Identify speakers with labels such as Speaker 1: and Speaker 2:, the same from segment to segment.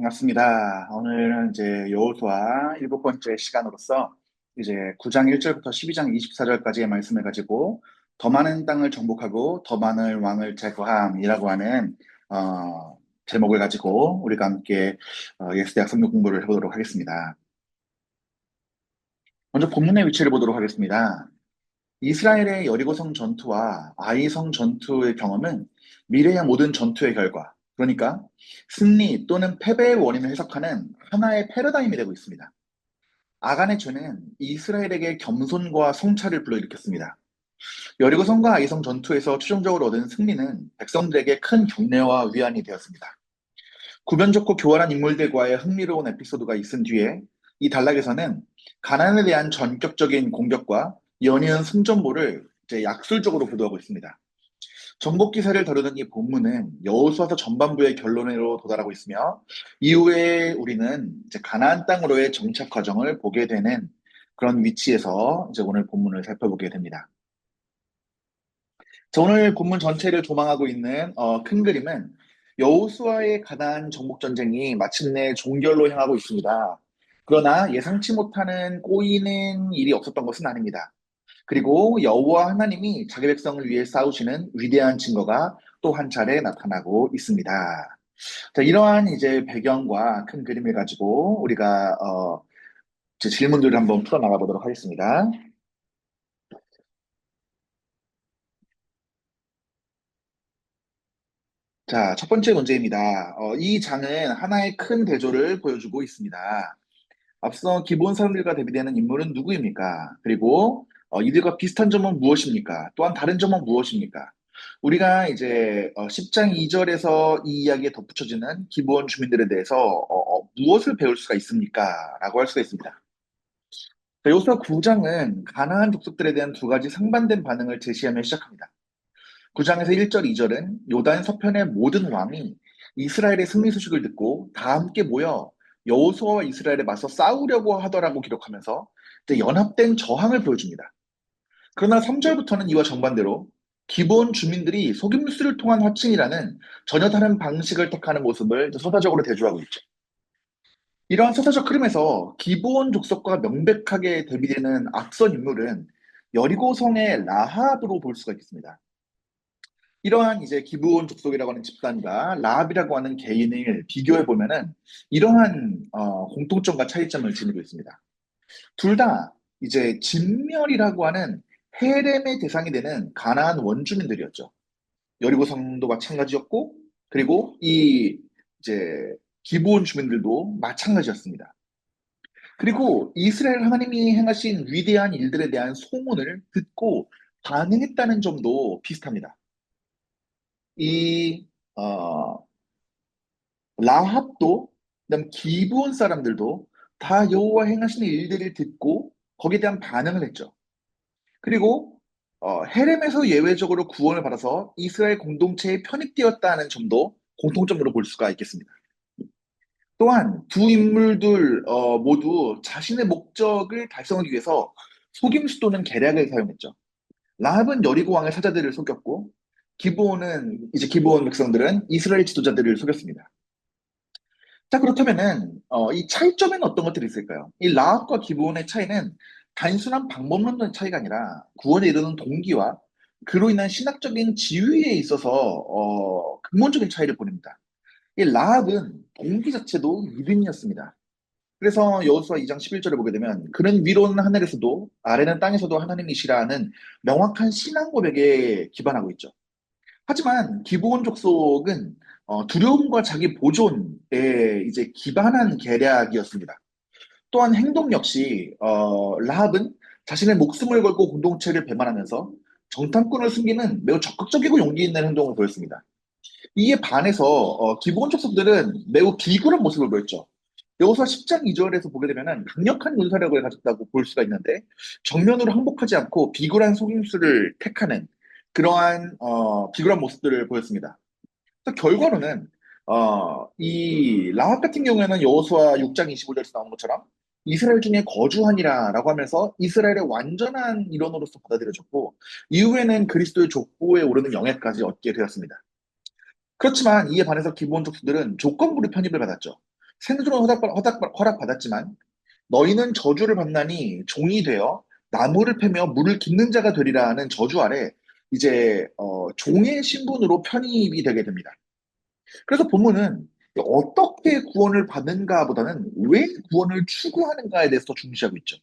Speaker 1: 반갑습니다. 오늘은 이제 여호수아 일곱 번째 시간으로서 이제 9장 1절부터 12장 24절까지의 말씀을 가지고 더 많은 땅을 정복하고 더 많은 왕을 제거함이라고 하는 제목을 가지고 우리가 함께 예수대학 성경 공부를 해보도록 하겠습니다. 먼저 본문의 위치를 보도록 하겠습니다. 이스라엘의 여리고성 전투와 아이성 전투의 경험은 미래의 모든 전투의 결과, 그러니까 승리 또는 패배의 원인을 해석하는 하나의 패러다임이 되고 있습니다. 아간의 죄는 이스라엘에게 겸손과 성찰을 불러일으켰습니다. 여리고성과 아이성 전투에서 최종적으로 얻은 승리는 백성들에게 큰 격려와 위안이 되었습니다. 구변 좋고 교활한 인물들과의 흥미로운 에피소드가 있은 뒤에 이 단락에서는 가나안에 대한 전격적인 공격과 연이은 승전보를 이제 약술적으로 보도하고 있습니다. 정복 기사를 다루는 이 본문은 여호수아서 전반부의 결론으로 도달하고 있으며 이후에 우리는 이제 가나안 땅으로의 정착 과정을 보게 되는 그런 위치에서 이제 오늘 본문을 살펴보게 됩니다. 자, 오늘 본문 전체를 조망하고 있는 큰 그림은 여호수아의 가나안 정복 전쟁이 마침내 종결로 향하고 있습니다. 그러나 예상치 못하는 꼬이는 일이 없었던 것은 아닙니다. 그리고 여호와 하나님이 자기 백성을 위해 싸우시는 위대한 증거가 또 한 차례 나타나고 있습니다. 자, 이러한 이제 배경과 큰 그림을 가지고 우리가 제 질문들을 한번 풀어나가 보도록 하겠습니다. 자, 첫 번째 문제입니다. 이 장은 하나의 큰 대조를 보여주고 있습니다. 앞서 기본 사람들과 대비되는 인물은 누구입니까? 그리고 이들과 비슷한 점은 무엇입니까? 또한 다른 점은 무엇입니까? 우리가 이제 10장 2절에서 이 이야기에 덧붙여지는 기본 주민들에 대해서 무엇을 배울 수가 있습니까? 라고 할 수가 있습니다. 여호수아 9장은 가나안 족속들에 대한 두 가지 상반된 반응을 제시하며 시작합니다. 9장에서 1절, 2절은 요단 서편의 모든 왕이 이스라엘의 승리 소식을 듣고 다 함께 모여 여호수아와 이스라엘에 맞서 싸우려고 하더라고 기록하면서 이제 연합된 저항을 보여줍니다. 그러나 3절부터는 이와 정반대로 기본 주민들이 속임수를 통한 화친이라는 전혀 다른 방식을 택하는 모습을 서사적으로 대조하고 있죠. 이러한 서사적 흐름에서 기브온 족속과 명백하게 대비되는 앞선 인물은 여리고성의 라합으로 볼 수가 있습니다. 이러한 이제 기브온 족속이라고 하는 집단과 라합이라고 하는 개인을 비교해 보면은 이러한 공통점과 차이점을 지니고 있습니다. 둘 다 이제 진멸이라고 하는 헤렘의 대상이 되는 가나안 원주민들이었죠. 여리고성도 마찬가지였고, 그리고 이 이제 기브온 주민들도 마찬가지였습니다. 그리고 이스라엘 하나님이 행하신 위대한 일들에 대한 소문을 듣고 반응했다는 점도 비슷합니다. 이 라합도 그다음 기브온 사람들도 다 여호와 행하시는 일들을 듣고 거기에 대한 반응을 했죠. 그리고 헤렘에서 예외적으로 구원을 받아서 이스라엘 공동체에 편입되었다는 점도 공통점으로 볼 수가 있겠습니다. 또한 두 인물들 모두 자신의 목적을 달성하기 위해서 속임수 또는 계략을 사용했죠. 라합은 여리고 왕의 사자들을 속였고 기브온 백성들은 이스라엘 지도자들을 속였습니다. 자, 그렇다면은, 이 차이점에는 어떤 것들이 있을까요? 이 라합과 기브온의 차이는 단순한 방법론의 차이가 아니라 구원에 이르는 동기와 그로 인한 신학적인 지위에 있어서, 근본적인 차이를 보냅니다. 이 라합은 동기 자체도 믿음이었습니다. 그래서 여호수아 2장 11절을 보게 되면 그는 위로는 하늘에서도 아래는 땅에서도 하나님이시라는 명확한 신앙 고백에 기반하고 있죠. 하지만 기브온 족속은 두려움과 자기 보존에 이제 기반한 계략이었습니다. 또한 행동 역시 라합은 자신의 목숨을 걸고 공동체를 배반하면서 정탐꾼을 숨기는 매우 적극적이고 용기 있는 행동을 보였습니다. 이에 반해서 기브온 족속들은 매우 비굴한 모습을 보였죠. 여호수아 10장 2절에서 보게 되면은 강력한 군사력을 가졌다고 볼 수가 있는데 정면으로 항복하지 않고 비굴한 속임수를 택하는 그러한 비굴한 모습들을 보였습니다. 그래서 결과로는 이 라합 같은 경우에는 여호수아 6장 25절에서 나온 것처럼 이스라엘 중에 거주하니라라고 하면서 이스라엘의 완전한 일원으로서 받아들여졌고 이후에는 그리스도의 족보에 오르는 영예까지 얻게 되었습니다. 그렇지만 이에 반해서 기브온 족속들은 조건부로 편입을 받았죠. 생존은 허락받았지만 너희는 저주를 받나니 종이 되어 나무를 패며 물을 깃는 자가 되리라는 저주 아래 이제 종의 신분으로 편입이 되게 됩니다. 그래서 본문은 어떻게 구원을 받는가보다는 왜 구원을 추구하는가에 대해서 더 중시하고 있죠.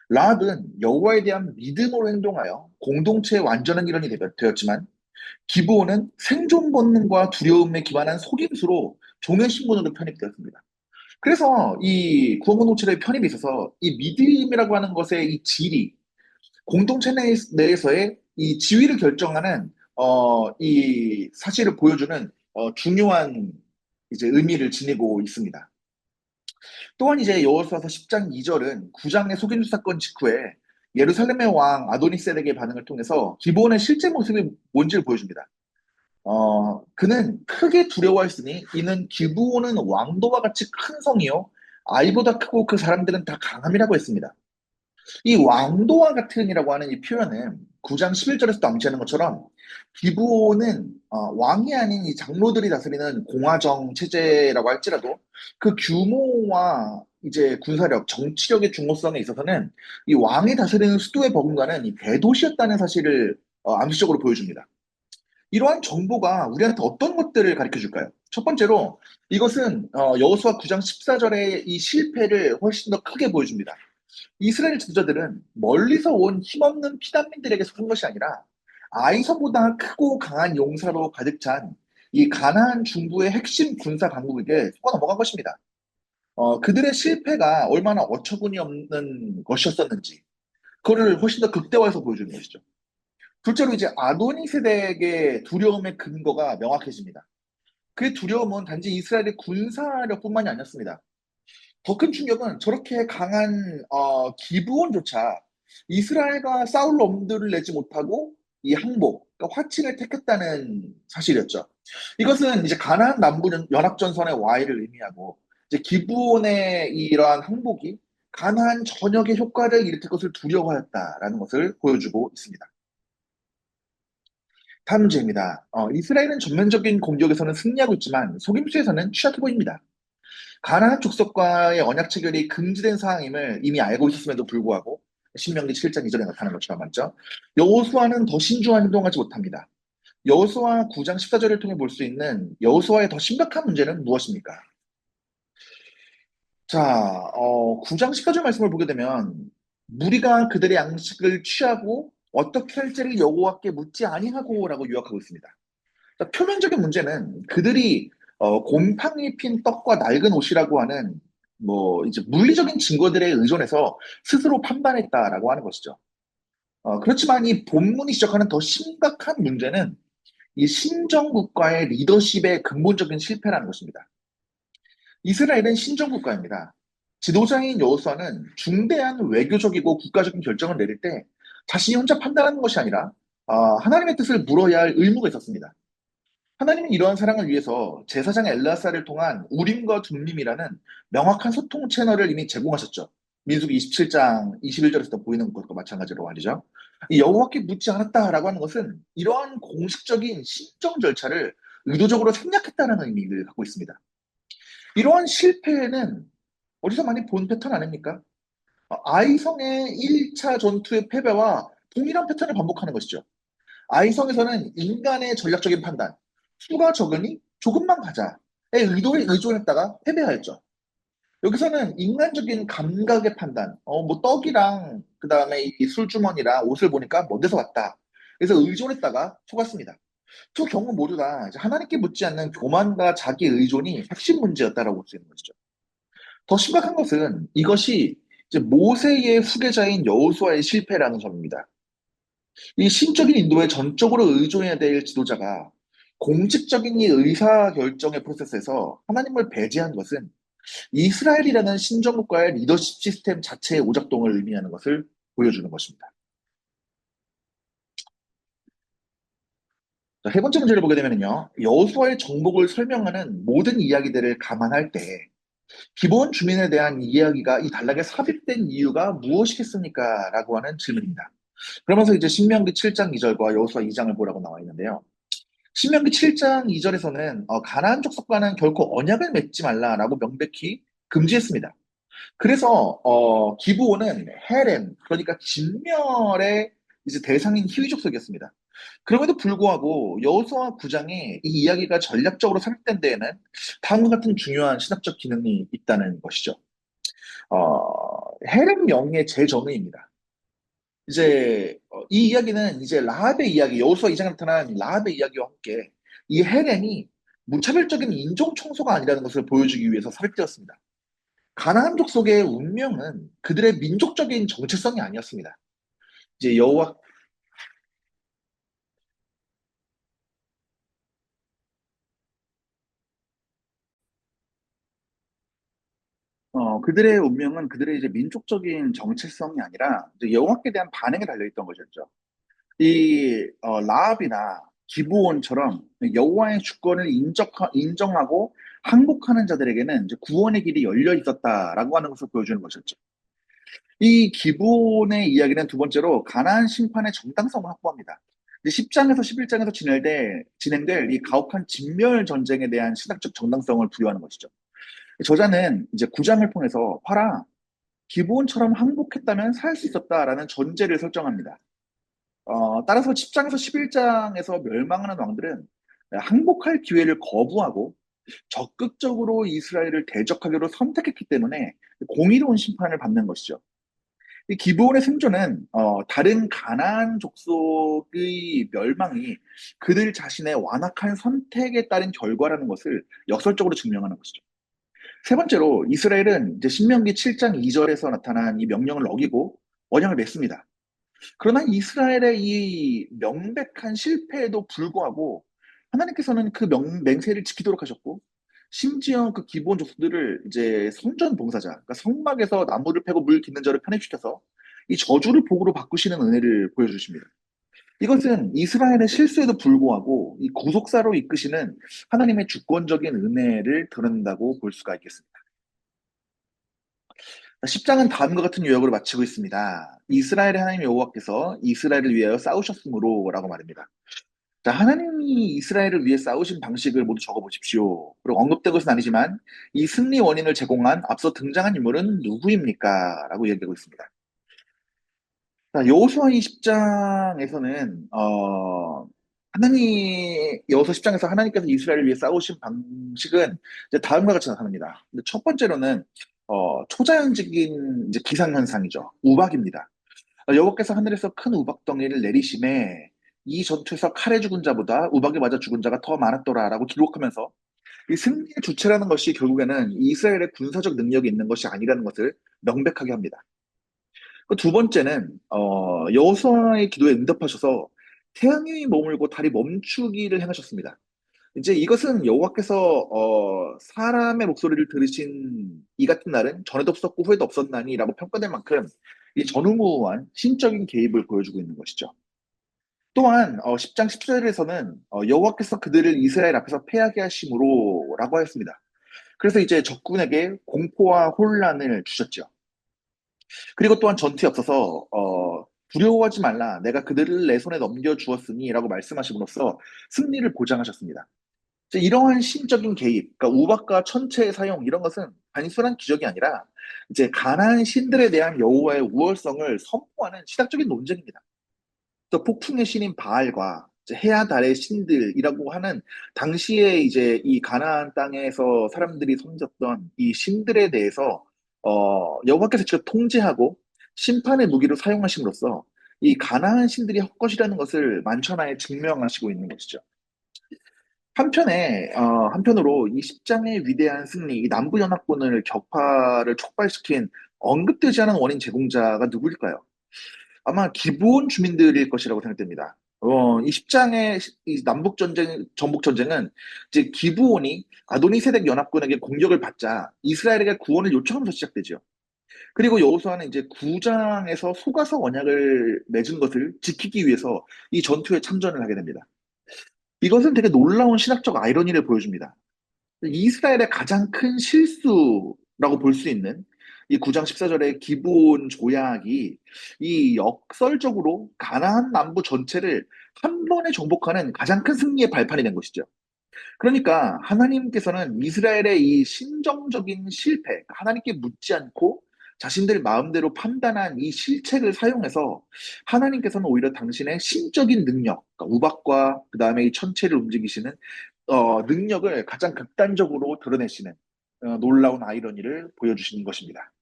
Speaker 1: 라합은 여호와에 대한 믿음으로 행동하여 공동체의 완전한 일원이 되었지만 기브온은 생존 본능과 두려움에 기반한 속임수로 종의 신분으로 편입되었습니다. 그래서 이 구원 공동체의 편입에 있어서 이 믿음이라고 하는 것의 이 질이 공동체 내에서의 이 지위를 결정하는 이 사실을 보여주는 중요한 이제 의미를 지니고 있습니다. 또한 이제 여호수아서 10장 2절은 9장의 속임수 사건 직후에 예루살렘의 왕 아도니세덱의 반응을 통해서 기브온의 실제 모습이 뭔지를 보여줍니다. 그는 크게 두려워했으니 이는 기브온은 왕도와 같이 큰 성이요 아이보다 크고 그 사람들은 다 강함이라고 했습니다. 이 왕도와 같은이라고 하는 이 표현은 9장 11절에서 암시하는 것처럼 기브온은 왕이 아닌 이 장로들이 다스리는 공화정 체제라고 할지라도 그 규모와 이제 군사력, 정치력의 중요성에 있어서는 이 왕이 다스리는 수도의 버금가는 이 대도시였다는 사실을 암시적으로 보여줍니다. 이러한 정보가 우리한테 어떤 것들을 가르쳐 줄까요? 첫 번째로 이것은 여호수아 9장 14절의 이 실패를 훨씬 더 크게 보여줍니다. 이스라엘 지도자들은 멀리서 온 힘없는 피난민들에게 속은 것이 아니라 아이서보다 크고 강한 용사로 가득 찬 이 가나안 중부의 핵심 군사 강국에게 속아 넘어간 것입니다. 그들의 실패가 얼마나 어처구니 없는 것이었었는지 그거를 훨씬 더 극대화해서 보여주는 것이죠. 둘째로 이제 아도니 세대의 두려움의 근거가 명확해집니다. 그 두려움은 단지 이스라엘의 군사력뿐만이 아니었습니다. 더 큰 충격은 저렇게 강한 기브온조차 이스라엘과 싸울 엄두를 내지 못하고 이 항복, 그러니까 화친을 택했다는 사실이었죠. 이것은 이제 가나안 남부 연합전선의 와해를 의미하고 이제 기브온의 이러한 항복이 가나안 전역의 효과를 일으킬 것을 두려워하였다라는 것을 보여주고 있습니다. 다음 문제입니다. 이스라엘은 전면적인 공격에서는 승리하고 있지만 속임수에서는 취약해 보입니다. 가나안 족속과의 언약 체결이 금지된 사항임을 이미 알고 있었음에도 불구하고 신명기 7장 2절에 나타난 것처럼 맞죠? 여호수아는 더 신중한 행동하지 못합니다. 여호수아 9장 14절을 통해 볼 수 있는 여호수아의 더 심각한 문제는 무엇입니까? 자, 9장 14절 말씀을 보게 되면 무리가 그들의 양식을 취하고 어떻게 할지를 여호와께 묻지 아니하고라고 요약하고 있습니다. 자, 표면적인 문제는 그들이 곰팡이 핀 떡과 낡은 옷이라고 하는 뭐 이제 물리적인 증거들에 의존해서 스스로 판단했다라고 하는 것이죠. 그렇지만 이 본문이 지적하는 더 심각한 문제는 이 신정국가의 리더십의 근본적인 실패라는 것입니다. 이스라엘은 신정국가입니다. 지도자인 여호수아는 중대한 외교적이고 국가적인 결정을 내릴 때 자신이 혼자 판단하는 것이 아니라 하나님의 뜻을 물어야 할 의무가 있었습니다. 하나님은 이러한 사랑을 위해서 제사장 엘라사를 통한 우림과 둠림이라는 명확한 소통 채널을 이미 제공하셨죠. 민수기 27장 21절에서 보이는 것과 마찬가지로 말이죠. 이 여호와께 묻지 않았다라고 하는 것은 이러한 공식적인 신정 절차를 의도적으로 생략했다는 의미를 갖고 있습니다. 이러한 실패는 어디서 많이 본 패턴 아닙니까? 아이성의 1차 전투의 패배와 동일한 패턴을 반복하는 것이죠. 아이성에서는 인간의 전략적인 판단, 수가 적으니 조금만 가자의 의도에 의존했다가 패배하였죠. 여기서는 인간적인 감각의 판단, 뭐 떡이랑 그 다음에 이 술주머니랑 옷을 보니까 먼 데서 왔다. 그래서 의존했다가 속았습니다. 두 경우 모두 다 이제 하나님께 묻지 않는 교만과 자기 의존이 핵심 문제였다라고 볼 수 있는 것이죠. 더 심각한 것은 이것이 이제 모세의 후계자인 여호수아의 실패라는 점입니다. 이 신적인 인도에 전적으로 의존해야 될 지도자가 공식적인 이 의사결정의 프로세스에서 하나님을 배제한 것은 이스라엘이라는 신정국가의 리더십 시스템 자체의 오작동을 의미하는 것을 보여주는 것입니다. 자, 세 번째 문제를 보게 되면요. 여호수아의 정복을 설명하는 모든 이야기들을 감안할 때 기본 주민에 대한 이야기가 이 단락에 삽입된 이유가 무엇이겠습니까? 라고 하는 질문입니다. 그러면서 이제 신명기 7장 2절과 여호수아 2장을 보라고 나와 있는데요. 신명기 7장 2절에서는 가나안 족속과는 결코 언약을 맺지 말라라고 명백히 금지했습니다. 그래서 기브온은 헤렘, 그러니까 진멸의 이제 대상인 히위 족속이었습니다. 그럼에도 불구하고 여호수아 9장에 이 이야기가 전략적으로 삽입된 데에는 다음과 같은 중요한 신학적 기능이 있다는 것이죠. 헤렘 명의 재정의입니다. 이제 이 이야기는 이제 라합의 이야기, 여호수아 2장에 나타난 라합의 이야기와 함께 이 헬렌이 무차별적인 인종 청소가 아니라는 것을 보여주기 위해서 삽입되었습니다. 가나안 족속의 운명은 그들의 민족적인 정체성이 아니었습니다. 이제 여호와 그들의 운명은 그들의 이제 민족적인 정체성이 아니라 이제 여호와께 대한 반응에 달려 있던 것이었죠. 이 라합이나 기브온처럼 여호와의 주권을 인정하고 항복하는 자들에게는 이제 구원의 길이 열려 있었다라고 하는 것을 보여주는 것이었죠. 이 기브온의 이야기는 두 번째로 가나안 심판의 정당성을 확보합니다. 이제 10장에서 11장에서 진행될 이 가혹한 진멸 전쟁에 대한 신학적 정당성을 부여하는 것이죠. 저자는 이제 9장을 통해서 봐라, 기브온처럼 항복했다면 살 수 있었다라는 전제를 설정합니다. 따라서 10장에서 11장에서 멸망하는 왕들은 항복할 기회를 거부하고 적극적으로 이스라엘을 대적하기로 선택했기 때문에 공의로운 심판을 받는 것이죠. 이 기브온의 생존은 다른 가나안 족속의 멸망이 그들 자신의 완악한 선택에 따른 결과라는 것을 역설적으로 증명하는 것이죠. 세 번째로 이스라엘은 이제 신명기 7장 2절에서 나타난 이 명령을 어기고 언약을 맺습니다. 그러나 이스라엘의 이 명백한 실패에도 불구하고 하나님께서는 그 맹세를 지키도록 하셨고, 심지어 그 기본 족속들을 이제 성전 봉사자, 그러니까 성막에서 나무를 패고 물 깃는 자를 편입시켜서 이 저주를 복으로 바꾸시는 은혜를 보여주십니다. 이것은 이스라엘의 실수에도 불구하고 이 구속사로 이끄시는 하나님의 주권적인 은혜를 드러낸다고 볼 수가 있겠습니다. 10장은 다음과 같은 요약으로 마치고 있습니다. 이스라엘의 하나님 여호와께서 이스라엘을 위하여 싸우셨으므로라고 말입니다. 자, 하나님이 이스라엘을 위해 싸우신 방식을 모두 적어보십시오. 그리고 언급된 것은 아니지만 이 승리 원인을 제공한 앞서 등장한 인물은 누구입니까? 라고 얘기하고 있습니다. 자, 여호수아 20장에서는 여호수아 10장에서 하나님께서 이스라엘을 위해 싸우신 방식은 이제 다음과 같이 나타납니다. 근데 첫 번째로는 초자연적인 이제 기상현상이죠. 우박입니다. 여호와께서 하늘에서 큰 우박 덩이를 내리심에 이 전투에서 칼에 죽은 자보다 우박에 맞아 죽은 자가 더 많았더라라고 기록하면서 이 승리의 주체라는 것이 결국에는 이스라엘의 군사적 능력이 있는 것이 아니라는 것을 명백하게 합니다. 그두 번째는 여호수아의 기도에 응답하셔서 태양이 머물고 달이 멈추기를 행하셨습니다. 이제 이것은 여호와께서 사람의 목소리를 들으신 이 같은 날은 전에도 없었고 후에도 없었나니라고 평가될 만큼 이 전무후무한 신적인 개입을 보여주고 있는 것이죠. 또한 10장 10절에서는 여호와께서 그들을 이스라엘 앞에서 패하게 하심으로라고 하였습니다. 그래서 이제 적군에게 공포와 혼란을 주셨죠. 그리고 또한 전투에 앞서서 두려워하지 말라 내가 그들을 내 손에 넘겨주었으니라고 말씀하심으로써 승리를 보장하셨습니다. 이제 이러한 신적인 개입, 그러니까 우박과 천체의 사용 이런 것은 단순한 기적이 아니라 이제 가나안 신들에 대한 여호와의 우월성을 선포하는 시각적인 논쟁입니다. 또 폭풍의 신인 바알과 이제 해야 달의 신들이라고 하는 당시에 이제 이 가나안 땅에서 사람들이 섬겼던 이 신들에 대해서 여호와께서 직접 통제하고 심판의 무기로 사용하심으로써 이 가나안 신들이 헛것이라는 것을 만천하에 증명하시고 있는 것이죠. 한편으로 이 10장의 위대한 승리, 이 남부연합군을 격파를 촉발시킨 언급되지 않은 원인 제공자가 누구일까요? 아마 기브온 주민들일 것이라고 생각됩니다. 이 10장의 이 전북전쟁은 이제 기브온이 아도니세덱 연합군에게 공격을 받자 이스라엘에게 구원을 요청하면서 시작되죠. 그리고 여호수아는 이제 9장에서 속아서 언약을 맺은 것을 지키기 위해서 이 전투에 참전을 하게 됩니다. 이것은 되게 놀라운 신학적 아이러니를 보여줍니다. 이스라엘의 가장 큰 실수라고 볼 수 있는 이 9장 14절의 기브온 조약이 이 역설적으로 가나안 남부 전체를 한 번에 정복하는 가장 큰 승리의 발판이 된 것이죠. 그러니까 하나님께서는 이스라엘의 이 신정적인 실패, 그러니까 하나님께 묻지 않고 자신들 마음대로 판단한 이 실책을 사용해서 하나님께서는 오히려 당신의 신적인 능력, 그러니까 우박과 그 다음에 이 천체를 움직이시는 능력을 가장 극단적으로 드러내시는 놀라운 아이러니를 보여주시는 것입니다.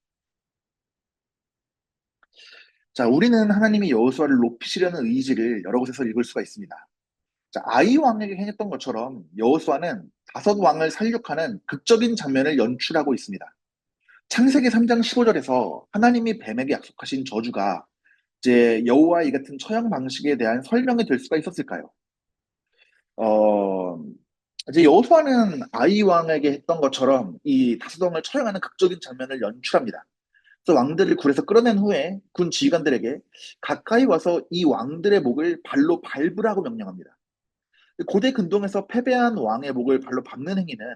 Speaker 1: 자, 우리는 하나님이 여호수아를 높이시려는 의지를 여러 곳에서 읽을 수가 있습니다. 자, 아이 왕에게 행했던 것처럼 여호수아는 다섯 왕을 살육하는 극적인 장면을 연출하고 있습니다. 창세기 3장 15절에서 하나님이 뱀에게 약속하신 저주가 이제 여호와 이 같은 처형 방식에 대한 설명이 될 수가 있었을까요? 어, 이제 여호수아는 아이 왕에게 했던 것처럼 이 다섯 왕을 처형하는 극적인 장면을 연출합니다. 그래서 왕들을 굴에서 끌어낸 후에 군 지휘관들에게 가까이 와서 이 왕들의 목을 발로 밟으라고 명령합니다. 고대 근동에서 패배한 왕의 목을 발로 밟는 행위는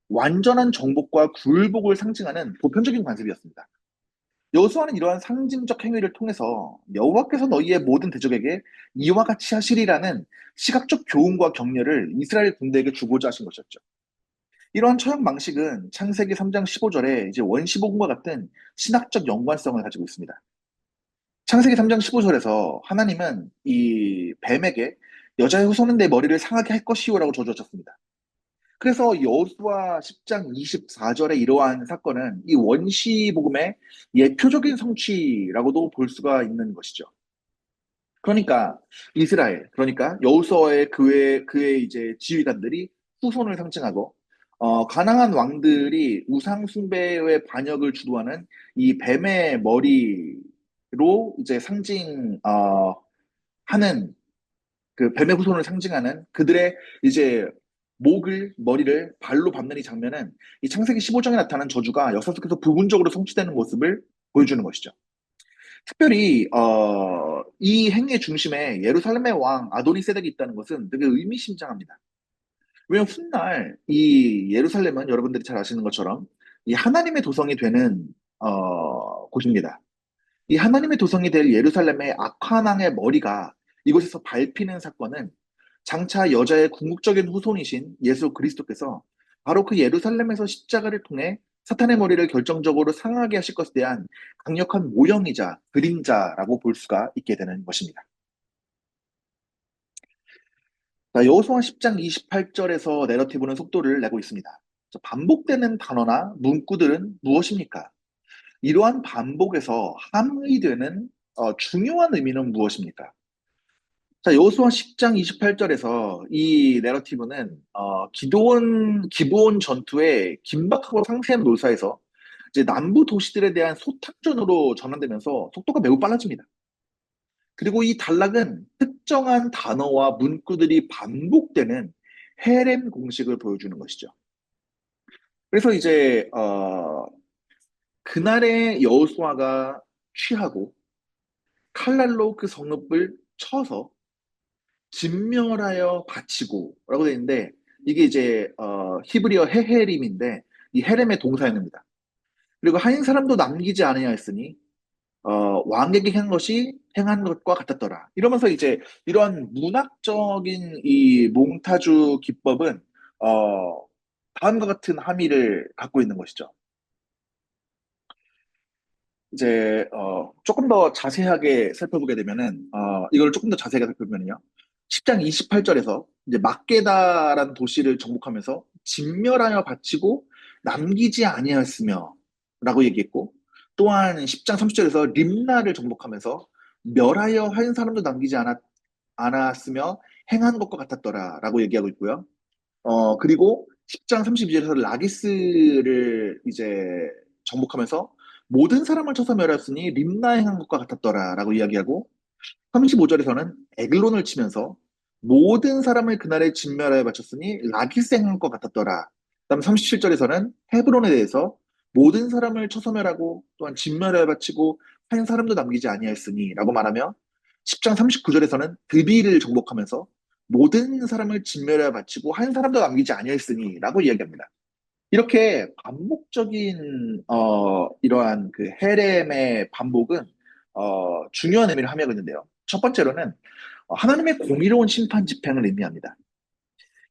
Speaker 1: 완전한 정복과 굴복을 상징하는 보편적인 관습이었습니다. 여호수아는 이러한 상징적 행위를 통해서 여호와께서 너희의 모든 대적에게 이와 같이 하시리라는 시각적 교훈과 격려를 이스라엘 군대에게 주고자 하신 것이었죠. 이러한 처형 방식은 창세기 3장 15절에 이제 원시복음과 같은 신학적 연관성을 가지고 있습니다. 창세기 3장 15절에서 하나님은 이 뱀에게 여자의 후손은 내 머리를 상하게 할 것이요라고 저주하셨습니다. 그래서 여호수아 10장 24절에 이러한 사건은 이 원시복음의 예표적인 성취라고도 볼 수가 있는 것이죠. 그러니까 이스라엘, 그러니까 여호수아의 그의 이제 지휘관들이 후손을 상징하고 가나안 왕들이 우상 숭배의 반역을 주도하는 이 뱀의 머리로 이제 하는 그 뱀의 후손을 상징하는 그들의 이제 머리를 발로 밟는 이 장면은 이 창세기 15장에 나타난 저주가 역사 속에서 부분적으로 성취되는 모습을 보여주는 것이죠. 특별히 이 행위의 중심에 예루살렘의 왕 아도니세덱이 있다는 것은 되게 의미심장합니다. 왜냐하면 훗날 이 예루살렘은 여러분들이 잘 아시는 것처럼 이 하나님의 도성이 되는 곳입니다. 이 하나님의 도성이 될 예루살렘의 악한 왕의 머리가 이곳에서 밟히는 사건은 장차 여자의 궁극적인 후손이신 예수 그리스도께서 바로 그 예루살렘에서 십자가를 통해 사탄의 머리를 결정적으로 상하게 하실 것에 대한 강력한 모형이자 그림자라고 볼 수가 있게 되는 것입니다. 자, 여호수아 10장 28절에서 내러티브는 속도를 내고 있습니다. 자, 반복되는 단어나 문구들은 무엇입니까? 이러한 반복에서 함의되는 중요한 의미는 무엇입니까? 자, 여호수아 10장 28절에서 이 내러티브는 기브온 전투의 긴박하고 상세한 묘사에서 이제 남부 도시들에 대한 소탕전으로 전환되면서 속도가 매우 빨라집니다. 그리고 이 단락은 특정한 단어와 문구들이 반복되는 헤렘 공식을 보여주는 것이죠. 그래서 이제 그날의 여호수아가 취하고 칼날로 그 성읍을 쳐서 진멸하여 바치고라고 되어 있는데 이게 이제 히브리어 헤헤림인데 이 헤렘의 동사형입니다. 그리고 한 사람도 남기지 아니하였으니 왕에게 행한 것이 행한 것과 같았더라. 이러면서 이제 이러한 문학적인 이 몽타주 기법은 다음과 같은 함의를 갖고 있는 것이죠. 이제 조금 더 자세하게 살펴보게 되면은 이걸 조금 더 자세하게 살펴보면요. 10장 28절에서 이제 막게다라는 도시를 정복하면서 진멸하여 바치고 남기지 아니하였으며 라고 얘기했고 또한 10장 30절에서 림나를 정복하면서 멸하여 한 사람도 남기지 않았으며 행한 것과 같았더라 라고 얘기하고 있고요. 그리고 10장 32절에서 라기스를 이제 정복하면서 모든 사람을 쳐서 멸하였으니 림나에 행한 것과 같았더라 라고 이야기하고 35절에서는 에글론을 치면서 모든 사람을 그날에 진멸하여 바쳤으니 라기스에 행한 것과 같았더라. 그다음 37절에서는 헤브론에 대해서 모든 사람을 쳐서 멸하고 또한 진멸하여 바치고 한 사람도 남기지 아니하였으니 라고 말하며 10장 39절에서는 드비를 정복하면서 모든 사람을 진멸하여 바치고 한 사람도 남기지 아니하였으니 라고 이야기합니다. 이렇게 반복적인 이러한 그 헤렘의 반복은 중요한 의미를 함유하고 있는데요. 첫 번째로는 하나님의 공의로운 심판 집행을 의미합니다.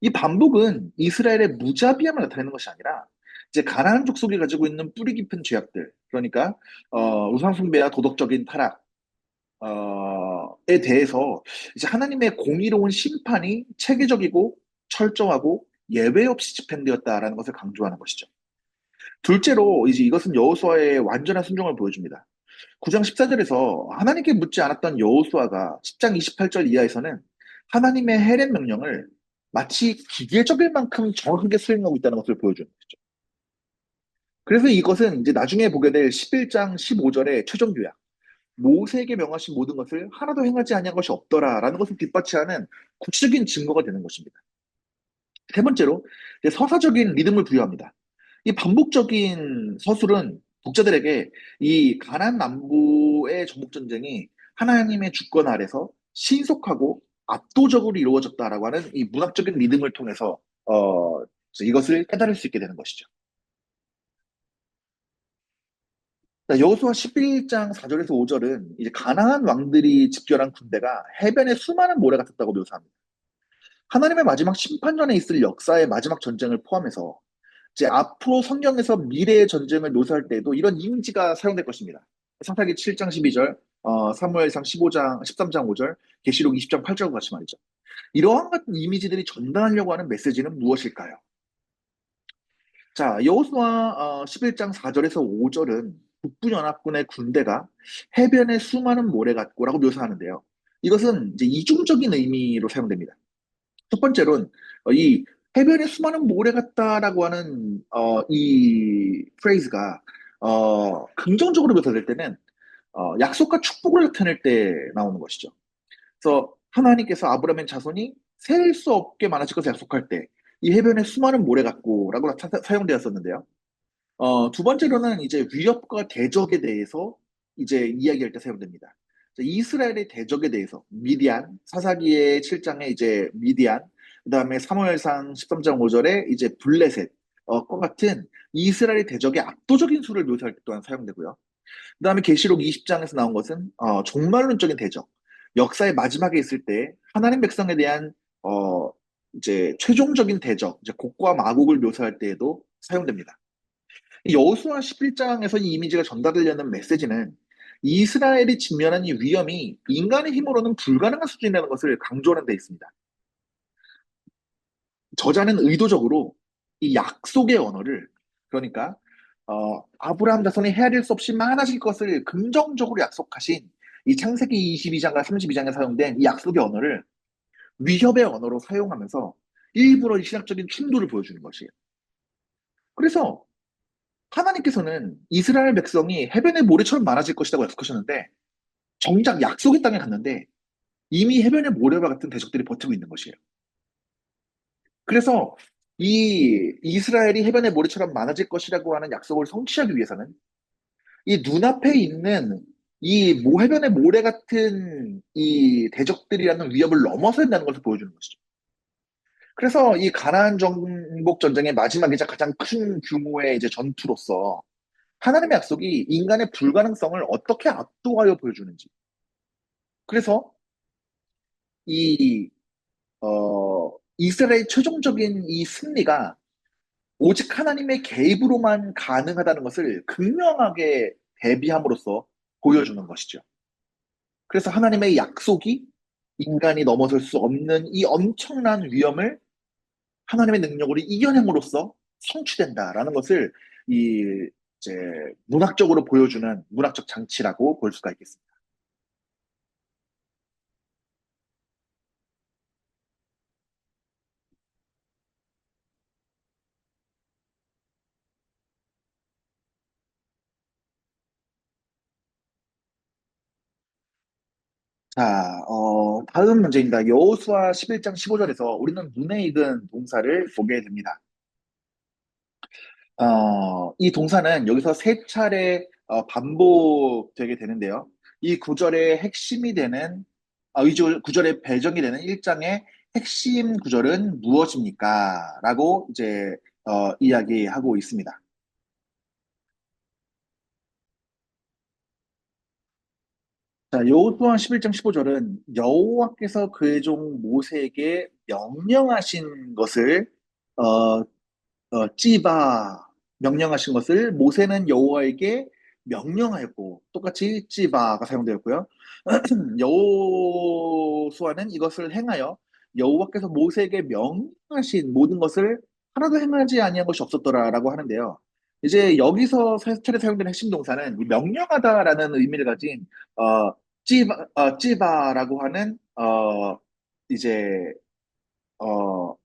Speaker 1: 이 반복은 이스라엘의 무자비함을 나타내는 것이 아니라 이제 가나안 족속이 가지고 있는 뿌리 깊은 죄악들, 그러니까 우상 숭배와 도덕적인 타락, 에 대해서 이제 하나님의 공의로운 심판이 체계적이고 철저하고 예외 없이 집행되었다라는 것을 강조하는 것이죠. 둘째로 이제 이것은 여호수아의 완전한 순종을 보여줍니다. 9장 14절에서 하나님께 묻지 않았던 여호수아가 10장 28절 이하에서는 하나님의 헤렛 명령을 마치 기계적일 만큼 정확하게 수행하고 있다는 것을 보여주는 거죠. 그래서 이것은 이제 나중에 보게 될 11장 15절의 최종 교약, 모세에게 명하신 모든 것을 하나도 행하지 아니한 것이 없더라라는 것을 뒷받침하는 구체적인 증거가 되는 것입니다. 세 번째로 이제 서사적인 리듬을 부여합니다. 이 반복적인 서술은 독자들에게 이 가나안 남부의 정복 전쟁이 하나님의 주권 아래서 신속하고 압도적으로 이루어졌다라고 하는 이 문학적인 리듬을 통해서 이것을 깨달을 수 있게 되는 것이죠. 여호수아 11장 4절에서 5절은 이제 가나안 왕들이 집결한 군대가 해변에 수많은 모래 같았다고 묘사합니다. 하나님의 마지막 심판전에 있을 역사의 마지막 전쟁을 포함해서 이제 앞으로 성경에서 미래의 전쟁을 묘사할 때에도 이런 이미지가 사용될 것입니다. 창세기 7장 12절, 사무엘상 15장 13장 5절, 계시록 20장 8절과 같이 말이죠. 이러한 같은 이미지들이 전달하려고 하는 메시지는 무엇일까요? 자, 여호수아 11장 4절에서 5절은 북부연합군의 군대가 해변에 수많은 모래 같고라고 묘사하는데요. 이것은 이제 이중적인 의미로 사용됩니다. 첫 번째로는 이 해변에 수많은 모래 같다라고 하는 이 프레이즈가 긍정적으로 묘사될 때는 약속과 축복을 나타낼 때 나오는 것이죠. 그래서 하나님께서 아브라함의 자손이 셀 수 없게 많아질 것을 약속할 때 이 해변에 수많은 모래 같고라고 사용되었었는데요. 두 번째로는 이제 위협과 대적에 대해서 이제 이야기할 때 사용됩니다. 이스라엘의 대적에 대해서 미디안, 사사기의 7장에 이제 미디안, 그다음에 사무엘상 13장 5절에 이제 블레셋, 과 같은 이스라엘의 대적의 압도적인 수를 묘사할 때 또한 사용되고요. 그다음에 계시록 20장에서 나온 것은 종말론적인 대적, 역사의 마지막에 있을 때 하나님 백성에 대한 어, 이제 최종적인 대적, 이제 곡과 마곡을 묘사할 때에도 사용됩니다. 여호수아 11장에서 이 이미지가 전달되려는 메시지는 이스라엘이 직면한 이 위험이 인간의 힘으로는 불가능한 수준이라는 것을 강조하는 데 있습니다. 저자는 의도적으로 이 약속의 언어를, 그러니까 아브라함 자손이 헤아릴 수 없이 많아질 것을 긍정적으로 약속하신 이 창세기 22장과 32장에 사용된 이 약속의 언어를 위협의 언어로 사용하면서 일부러 이 신학적인 충돌을 보여주는 것이에요. 그래서 하나님께서는 이스라엘 백성이 해변의 모래처럼 많아질 것이라고 약속하셨는데 정작 약속의 땅에 갔는데 이미 해변의 모래와 같은 대적들이 버티고 있는 것이에요. 그래서 이 이스라엘이 해변의 모래처럼 많아질 것이라고 하는 약속을 성취하기 위해서는 이 눈앞에 있는 이 해변의 모래 같은 이 대적들이라는 위협을 넘어서야 한다는 것을 보여주는 것이죠. 그래서 이 가나안 정복 전쟁의 마지막이자 가장 큰 규모의 이제 전투로서 하나님의 약속이 인간의 불가능성을 어떻게 압도하여 보여주는지. 그래서 이, 이스라엘의 최종적인 이 승리가 오직 하나님의 개입으로만 가능하다는 것을 극명하게 대비함으로써 보여주는 것이죠. 그래서 하나님의 약속이 인간이 넘어설 수 없는 이 엄청난 위험을 하나님의 능력으로 이겨냄으로써 성취된다라는 것을 이 이제 문학적으로 보여주는 문학적 장치라고 볼 수가 있겠습니다. 자, 다음 문제입니다. 여호수아 11장 15절에서 우리는 눈에 익은 동사를 보게 됩니다. 이 동사는 여기서 세 차례 반복되게 되는데요. 이 구절의 핵심이 되는, 이 구절의 배경이 되는 1장의 핵심 구절은 무엇입니까? 라고 이제 이야기하고 있습니다. 자, 여호수아 11장 15절은 여호와께서 그의 종 모세에게 명령하신 것을 어, 찌바 명령하신 것을 모세는 여호와에게 명령하였고 똑같이 찌바가 사용되었고요. 여호수아는 이것을 행하여 여호와께서 모세에게 명령하신 모든 것을 하나도 행하지 아니한 것이 없었더라라고 하는데요. 이제 여기서 차례 사용되는 핵심 동사는 이 명령하다라는 의미를 가진 찌바라고 하는 이제 어,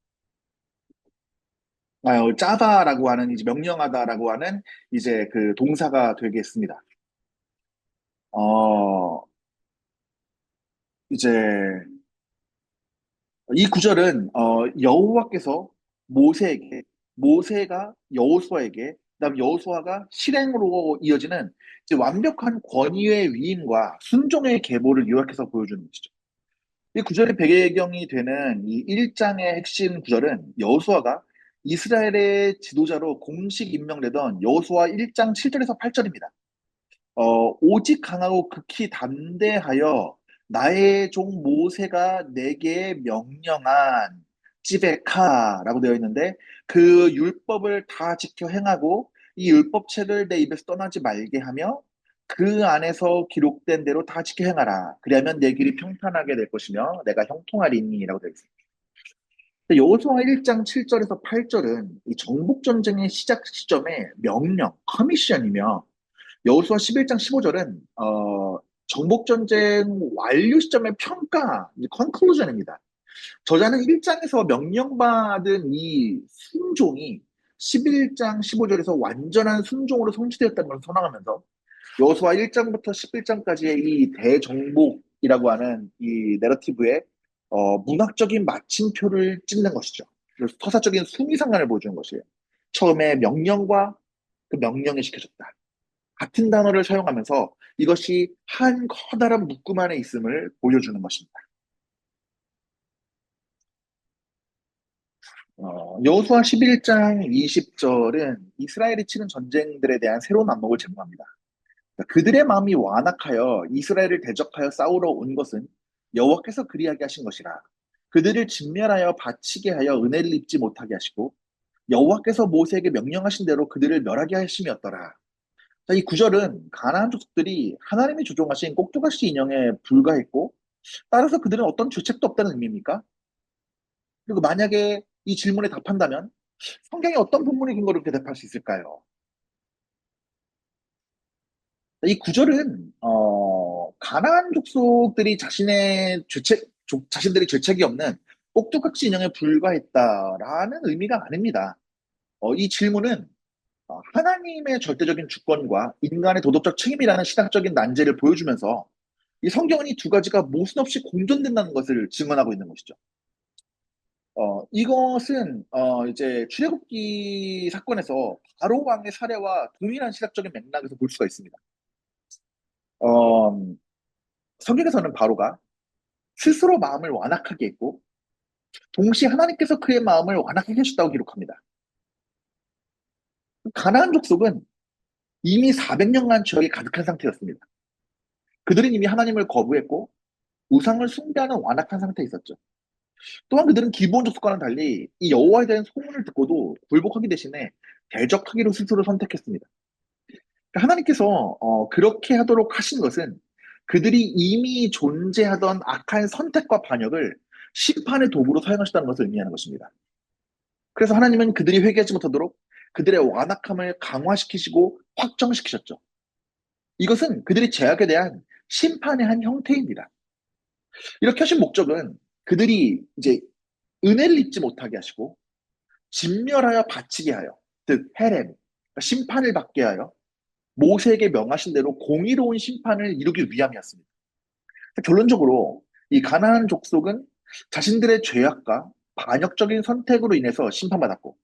Speaker 1: 짜다라고 하는 이제 명령하다라고 하는 이제 그 동사가 되겠습니다. 어, 이제 이 구절은 여호와께서 모세에게 모세가 여호수아에게 그다음 여호수아가 실행으로 이어지는 이제 완벽한 권위의 위임과 순종의 계보를 요약해서 보여주는 것이죠. 이 구절의 배경이 되는 이 1장의 핵심 구절은 여호수아가 이스라엘의 지도자로 공식 임명되던 여호수아 1장 7절에서 8절입니다. 오직 강하고 극히 담대하여 나의 종 모세가 내게 명령한 찌베카라고 되어 있는데 그 율법을 다 지켜 행하고 이 율법책을 내 입에서 떠나지 말게 하며 그 안에서 기록된 대로 다 지켜 행하라. 그리하면 내 길이 평탄하게 될 것이며 내가 형통하리니라고 되어 있습니다. 여호수아 1장 7절에서 8절은 이 정복 전쟁의 시작 시점의 명령, 커미션이며 여호수아 11장 15절은 정복 전쟁 완료 시점의 평가, 컨클루전입니다. 저자는 1장에서 명령받은 이 순종이 11장 15절에서 완전한 순종으로 성취되었다는 걸 선언하면서 여호수아 1장부터 11장까지의 이 대정복이라고 하는 이 내러티브의 문학적인 마침표를 찍는 것이죠. 그래서 서사적인 수미상관을 보여주는 것이에요. 처음에 명령과 그 명령이 시켜졌다. 같은 단어를 사용하면서 이것이 한 커다란 묶음 안에 있음을 보여주는 것입니다. 여호수아 11장 20절은 이스라엘이 치는 전쟁들에 대한 새로운 안목을 제공합니다. 그들의 마음이 완악하여 이스라엘을 대적하여 싸우러 온 것은 여호와께서 그리하게 하신 것이라. 그들을 진멸하여 바치게 하여 은혜를 입지 못하게 하시고 여호와께서 모세에게 명령하신 대로 그들을 멸하게 하심이었더라. 자, 이 구절은 가나안 족속들이 하나님이 조종하신 꼭두가시 인형에 불과했고 따라서 그들은 어떤 죄책도 없다는 의미입니까? 그리고 만약에 이 질문에 답한다면 성경에 어떤 본문의 근거로 대답할 수 있을까요? 이 구절은 가나안 족속들이 자신들이 죄책이 없는 꼭두각시 인형에 불과했다라는 의미가 아닙니다. 이 질문은 하나님의 절대적인 주권과 인간의 도덕적 책임이라는 신학적인 난제를 보여주면서 이 성경은 이 두 가지가 모순 없이 공존된다는 것을 증언하고 있는 것이죠. 이것은 이제 출애굽기 사건에서 바로 왕의 사례와 동일한 시각적인 맥락에서 볼 수가 있습니다. 어, 성경에서는 바로가 스스로 마음을 완악하게 했고 동시에 하나님께서 그의 마음을 완악하게 하셨다고 기록합니다. 가나안 족속은 이미 400년간 죄악이 가득한 상태였습니다. 그들은 이미 하나님을 거부했고 우상을 숭배하는 완악한 상태에 있었죠. 또한 그들은 기본적 습관과는 달리 이 여호와에 대한 소문을 듣고도 굴복하기 대신에 대적하기로 스스로 선택했습니다. 그러니까 하나님께서 그렇게 하도록 하신 것은 그들이 이미 존재하던 악한 선택과 반역을 심판의 도구로 사용하셨다는 것을 의미하는 것입니다. 그래서 하나님은 그들이 회개하지 못하도록 그들의 완악함을 강화시키시고 확정시키셨죠. 이것은 그들의 죄악에 대한 심판의 한 형태입니다. 이렇게 하신 목적은 그들이 이제 은혜를 입지 못하게 하시고 진멸하여 바치게 하여 즉 헤렘 그러니까 심판을 받게 하여 모세에게 명하신 대로 공의로운 심판을 이루기 위함이었습니다. 결론적으로 이 가나안 족속은 자신들의 죄악과 반역적인 선택으로 인해서 심판받았고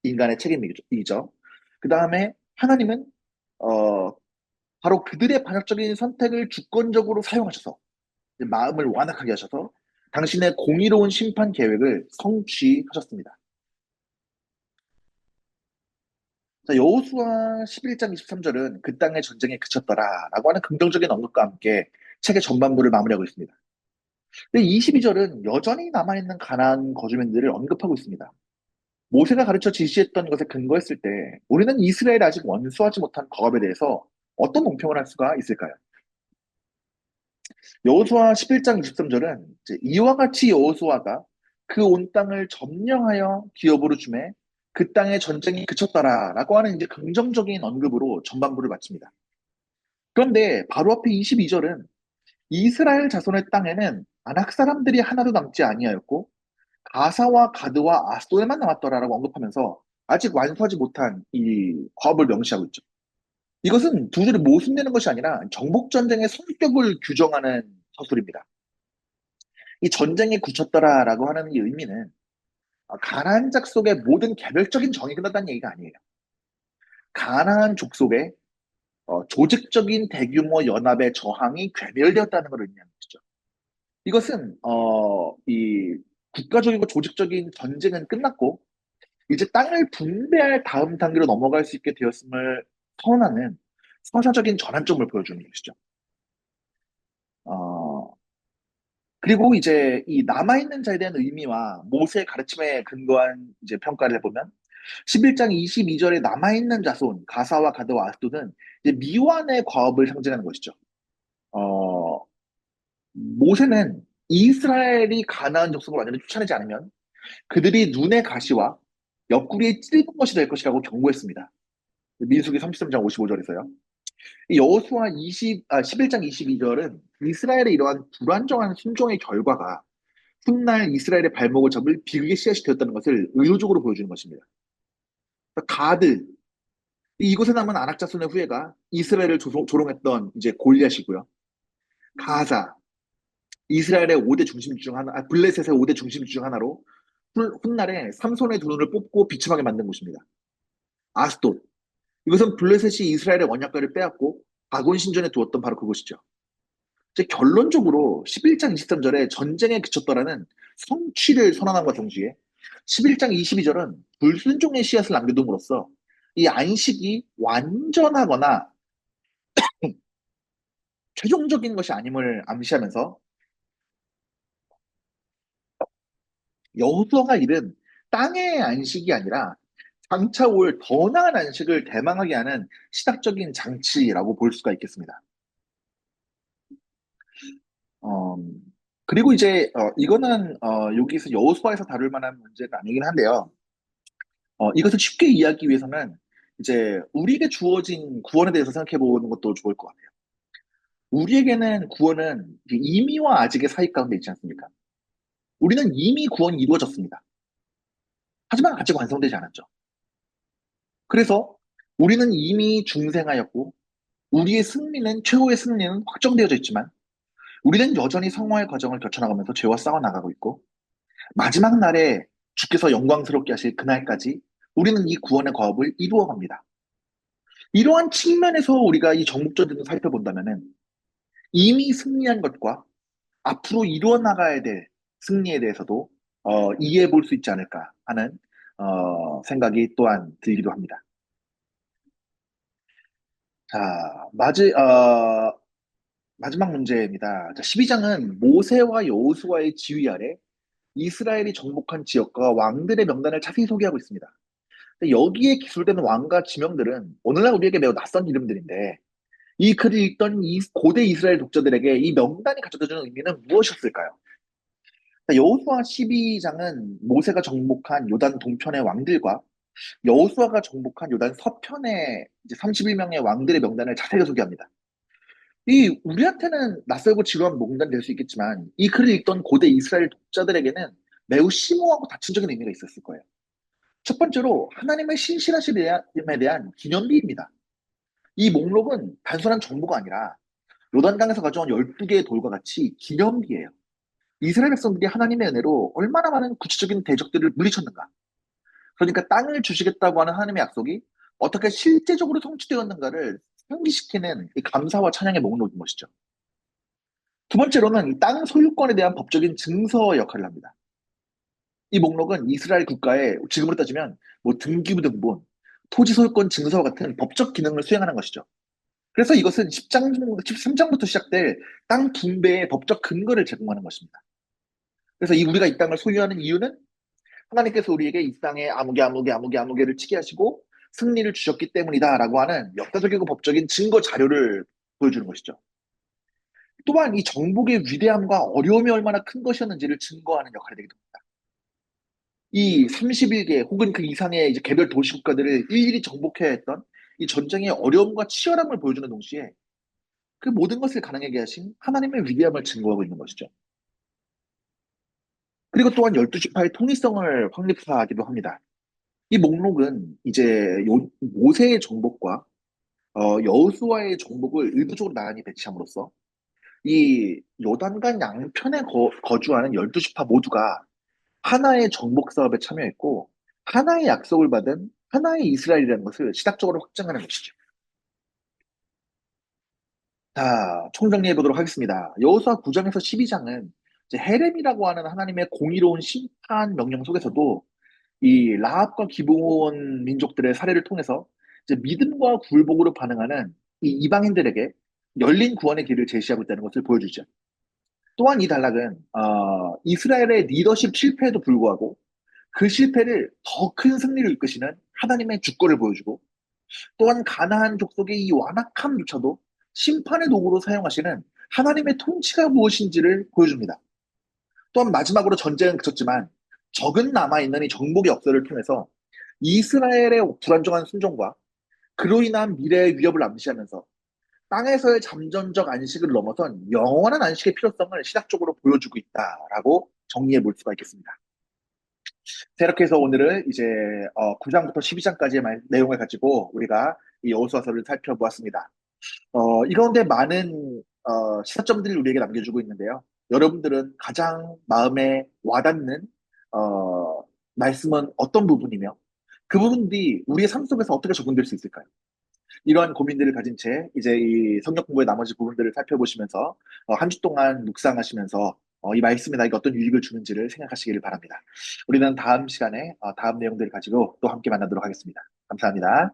Speaker 1: 인간의 책임이죠. 그 다음에 하나님은 어, 바로 그들의 반역적인 선택을 주권적으로 사용하셔서 마음을 완악하게 하셔서 당신의 공의로운 심판 계획을 성취하셨습니다. 자, 여호수아 11장 23절은 그 땅의 전쟁에 그쳤더라라고 하는 긍정적인 언급과 함께 책의 전반부를 마무리하고 있습니다. 근데 22절은 여전히 남아있는 가나안 거주민들을 언급하고 있습니다. 모세가 가르쳐 지시했던 것에 근거했을 때 우리는 이스라엘이 아직 원수하지 못한 거업에 대해서 어떤 논평을 할 수가 있을까요? 여호수아 11장 23절은 이와 같이 여호수아가 그 온 땅을 점령하여 기업으로 주매 그 땅의 전쟁이 그쳤더라라고 하는 이제 긍정적인 언급으로 전반부를 마칩니다. 그런데 바로 앞에 22절은 이스라엘 자손의 땅에는 아낙 사람들이 하나도 남지 아니하였고 가사와 가드와 아스도에만 남았더라라고 언급하면서 아직 완수하지 못한 이 과업을 명시하고 있죠. 이것은 두 줄을 모순되는 것이 아니라 정복 전쟁의 성격을 규정하는 서술입니다. 이 전쟁에 굳혔더라라고 하는 이 의미는 가나안 족속의 모든 개별적인 정이 끝났다는 얘기가 아니에요. 가나안 족속의 조직적인 대규모 연합의 저항이 괴멸되었다는 걸 의미하는 것이죠. 이것은 이 국가적이고 조직적인 전쟁은 끝났고 이제 땅을 분배할 다음 단계로 넘어갈 수 있게 되었음을 선언하는 서사적인 전환점을 보여주는 것이죠. 어, 그리고 이제 이 남아있는 자에 대한 의미와 모세의 가르침에 근거한 이제 평가를 해보면 11장 22절에 남아있는 자손, 가사와 가드와 아스도는 이제 미완의 과업을 상징하는 것이죠. 어, 모세는 이스라엘이 가나안 족속을 완전히 쫓아내지 않으면 그들이 눈의 가시와 옆구리에 찔린 것이 될 것이라고 경고했습니다. 민수기 33장 55절에서요. 여호수아 11장 22절은 이스라엘의 이러한 불안정한 순종의 결과가 훗날 이스라엘의 발목을 잡을 비극의 씨앗이 되었다는 것을 의도적으로 보여주는 것입니다. 그러니까 가드, 이곳에 남은 아낙 자손의 후예가 이스라엘을 조롱했던 이제 골리앗이고요. 가사, 이스라엘의 5대 중심 중 하나, 블레셋의 5대 중심 중 하나로 훗날에 삼손의 두 눈을 뽑고 비침하게 만든 곳입니다. 아스돗, 이것은 블레셋이 이스라엘의 언약궤를 빼앗고 다곤 신전에 두었던 바로 그곳이죠. 이제 결론적으로 11장 23절에 전쟁에 그쳤더라는 성취를 선언함과 동시에 11장 22절은 불순종의 씨앗을 남겨둠으로써 이 안식이 완전하거나 최종적인 것이 아님을 암시하면서 여호수아가 이른 땅의 안식이 아니라 장차 올 더 나은 안식을 대망하게 하는 시작적인 장치라고 볼 수가 있겠습니다. 어, 그리고 이제 이거는 여기서 여호수아에서 다룰 만한 문제는 아니긴 한데요. 이것을 쉽게 이해하기 위해서는 이제 우리에게 주어진 구원에 대해서 생각해 보는 것도 좋을 것 같아요. 우리에게는 구원은 이미와 아직의 사이 가운데 있지 않습니까? 우리는 이미 구원이 이루어졌습니다. 하지만 아직 완성되지 않았죠. 그래서 우리는 이미 중생하였고 우리의 승리는 최후의 승리는 확정되어져 있지만 우리는 여전히 성화의 과정을 거쳐나가면서 죄와 싸워 나가고 있고 마지막 날에 주께서 영광스럽게 하실 그날까지 우리는 이 구원의 과업을 이루어갑니다. 이러한 측면에서 우리가 이 정복전쟁을 살펴본다면은 이미 승리한 것과 앞으로 이루어 나가야 될 승리에 대해서도 이해해 볼 수 있지 않을까 하는 생각이 또한 들기도 합니다. 자, 마지막 문제입니다. 자, 12장은 모세와 여호수아의 지휘 아래 이스라엘이 정복한 지역과 왕들의 명단을 자세히 소개하고 있습니다. 근데 여기에 기술되는 왕과 지명들은 오늘날 우리에게 매우 낯선 이름들인데 이 글을 읽던 이 고대 이스라엘 독자들에게 이 명단이 가져다 주는 의미는 무엇이었을까요? 여호수아 12장은 모세가 정복한 요단 동편의 왕들과 여호수아가 정복한 요단 서편의 이제 31명의 왕들의 명단을 자세히 소개합니다. 이 우리한테는 낯설고 지루한 명단이 될 수 있겠지만 이 글을 읽던 고대 이스라엘 독자들에게는 매우 심오하고 다층적인 의미가 있었을 거예요. 첫 번째로 하나님의 신실하심에 대한 기념비입니다. 이 목록은 단순한 정보가 아니라 요단강에서 가져온 12개의 돌과 같이 기념비예요. 이스라엘 백성들이 하나님의 은혜로 얼마나 많은 구체적인 대적들을 물리쳤는가. 그러니까 땅을 주시겠다고 하는 하나님의 약속이 어떻게 실제적으로 성취되었는가를 상기시키는 이 감사와 찬양의 목록인 것이죠. 두 번째로는 이 땅 소유권에 대한 법적인 증서 역할을 합니다. 이 목록은 이스라엘 국가의 지금으로 따지면 뭐 등기부등본, 토지 소유권 증서 같은 법적 기능을 수행하는 것이죠. 그래서 이것은 10장, 13장부터 시작될 땅 분배의 법적 근거를 제공하는 것입니다. 그래서 우리가 이 땅을 소유하는 이유는 하나님께서 우리에게 이 땅에 아무개 아무개 아무개 아무개를 치게 하시고 승리를 주셨기 때문이다라고 하는 역사적이고 법적인 증거 자료를 보여주는 것이죠. 또한 이 정복의 위대함과 어려움이 얼마나 큰 것이었는지를 증거하는 역할이 되기도 합니다. 이 31개 혹은 그 이상의 이제 개별 도시 국가들을 일일이 정복해야 했던 이 전쟁의 어려움과 치열함을 보여주는 동시에 그 모든 것을 가능하게 하신 하나님의 위대함을 증거하고 있는 것이죠. 그리고 또한 12지파의 통일성을 확립하기도 합니다. 이 목록은 이제 모세의 정복과 여호수아의 정복을 의도적으로 나란히 배치함으로써 이 요단강 양편에 거주하는 12지파 모두가 하나의 정복 사업에 참여했고 하나의 약속을 받은 하나의 이스라엘이라는 것을 시각적으로 확증하는 것이죠. 자, 총정리해 보도록 하겠습니다. 여호수아 9장에서 12장은 이제 헤렘이라고 하는 하나님의 공의로운 심판 명령 속에서도 이 라합과 기브온 민족들의 사례를 통해서 이제 믿음과 굴복으로 반응하는 이 이방인들에게 열린 구원의 길을 제시하고 있다는 것을 보여주죠. 또한 이 단락은 이스라엘의 리더십 실패에도 불구하고 그 실패를 더 큰 승리를 이끄시는 하나님의 주권을 보여주고 또한 가나안 족속의 이 완악함조차도 심판의 도구로 사용하시는 하나님의 통치가 무엇인지를 보여줍니다. 또한 마지막으로 전쟁은 그쳤지만 적은 남아있는 이 정복의 역사를 통해서 이스라엘의 불안정한 순종과 그로 인한 미래의 위협을 암시하면서 땅에서의 잠정적 안식을 넘어선 영원한 안식의 필요성을 시각적으로 보여주고 있다라고 정리해 볼 수가 있겠습니다. 자, 이렇게 해서 오늘은 이제 9장부터 12장까지의 내용을 가지고 우리가 이 여호수아서를 살펴보았습니다. 이 가운데 많은 시사점들을 우리에게 남겨주고 있는데요. 여러분들은 가장 마음에 와닿는 말씀은 어떤 부분이며 그 부분들이 우리의 삶 속에서 어떻게 적용될 수 있을까요? 이러한 고민들을 가진 채 이제 이 성경 공부의 나머지 부분들을 살펴보시면서 한 주 동안 묵상하시면서 이 말씀이 나에게 어떤 유익을 주는지를 생각하시기를 바랍니다. 우리는 다음 시간에 다음 내용들을 가지고 또 함께 만나도록 하겠습니다. 감사합니다.